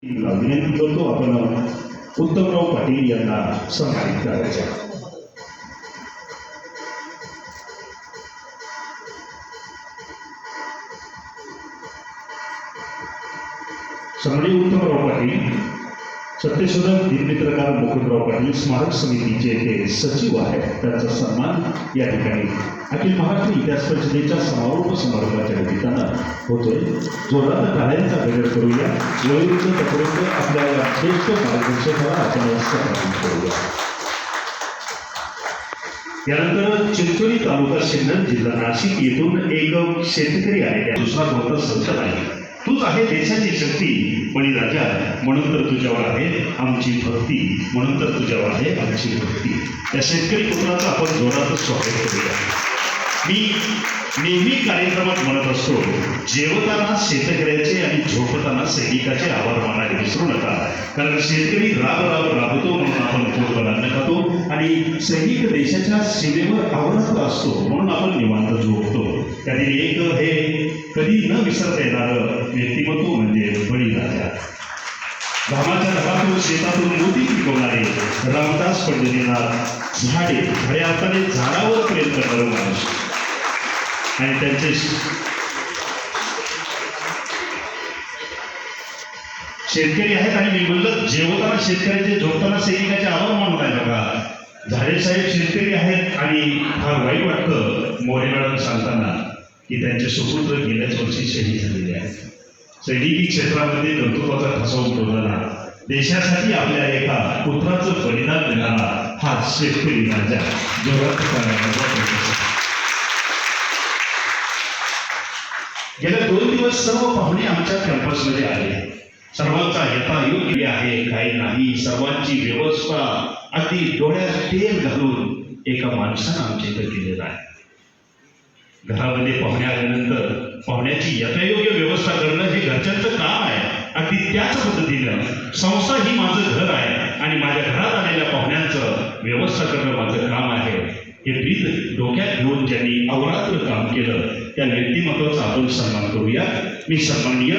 विनंती करतो आपण उत्तमराव पाटील यांना सन्मानित करायचे। सन्माननीय उत्तमराव पाटील सत्यशोधक दिनमित्रकार मुकुंदराव पाटील स्मारक समितीचे ते सचिव आहेत, त्यांचा सन्मान या ठिकाणी अखिल महाराष्ट्र इतिहास परिषदेच्या समारोप समारंभाच्या निमित्तानं होतोय। जोरात टाळ्यांचा गजर करूया, वयोवृद्ध तरुण आपल्या श्रेष्ठ मार्गदर्शकाला आपण सन्मानित करूया। यानंतर चिंचोली तालुका सिन्नर जिल्हा नाशिक येथून एक शेतकरी आहे, दुसरा कोणता संत नाही, तूच आहे देशाची शक्ती बळीराजा, म्हणून तर तुझ्यावर आहे आमची भक्ती, म्हणून तर तुझ्यावर आहे आमची भक्ती। या शेतकरी पुत्राचं आपण जोरात स्वागत करूया। मी नेहमी कार्यक्रमात म्हणत असतो, जेवताना शेतकऱ्याचे आणि झोपताना सैनिकाचे आभार मानायला विसरू नका, कारण शेतकरी राबतो म्हणून आपण पोटभर खातो आणि सैनिक देशाच्या सीमेवर अवरत असतो म्हणून आपण निवांत झोपतो। त्यातील एक हे कधी न विसरता येणारं व्यक्तिमत्व म्हणजे बळीराजा। घामाच्या रकातून शेतातून मोती पिकवणारे रामदास पंडितनाथ झाडे, खऱ्या अर्थाने झाडावर प्रेम करणारे माणूस आणि त्यांचे शेतकरी आहेत। आणि मी म्हणलं जेवताना शेतकऱ्याचे, झोपताना सैनिकाचे आभार मानू नये बघा। झाडे साहेब शेतकरी आहेत आणि फार वाईट वाटतं मोरे मॅडम सांगताना की त्यांचे सुपुत्र गेल्याच वर्षी शहीद झालेले आहेत। सैनिकी क्षेत्रामध्ये कर्तृत्वाचा ठसा उमटवणारा, देशासाठी आपल्या एका पुत्राचं बलिदान देणारा हा शेतकरी राजा जोरात करण्याचा। गेल्या 2 दिवस सर्व पाहुणे आमच्या कॅम्पसमध्ये आले, सर्वांचा यथायोग्य आहे काही नाही, सर्वांची व्यवस्था अगदी डोळ्यात तेल घालून एका माणसानं आमच्या इथं केलेलं आहे। घरामध्ये पाहुणे आल्यानंतर पाहुण्याची यथायोग्य व्यवस्था करणं हे घरच्यांचं काम आहे। अगदी त्याच पद्धतीनं संस्था ही माझं घर आहे आणि माझ्या घरात आलेल्या पाहुण्यांचं व्यवस्था करणं माझं काम आहे। हे ब्रीद डोक्यात घेऊन ज्यांनी अवरात्र काम केलं त्या व्यक्तिमत्वाचा आपण सन्मान करूया। मी सन्माननीय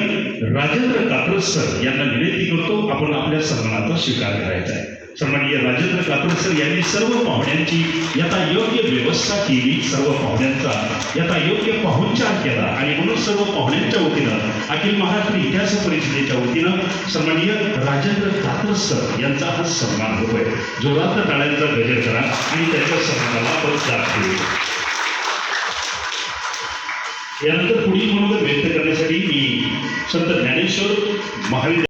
राजेंद्र कात्रज सर यांना विनंती करतो, आपण आपल्या सन्मानाचा स्वीकार करायचा आहे। सन्माननीय राजेंद्र कात्रज सर यांनी सर्व पाहुण्यांची यथायोग्य व्यवस्था केली, सर्व पाहुण्यांचा यथायोग्य पाहुणचार केला आणि म्हणून सर्व पाहुण्यांच्या वतीनं अखिल महाराष्ट्र इतिहास परिषदेच्या वतीनं सन्माननीय राजेंद्र कात्रज सर यांचा हा सन्मान होतोय। जोरात टाळ्यांचा गजर करा आणि त्यांच्या सन्मानाला आपण दाद देऊ। यानंतर पुढील मनोगत व्यक्त करण्यासाठी मी संत ज्ञानेश्वर महाविद्यालय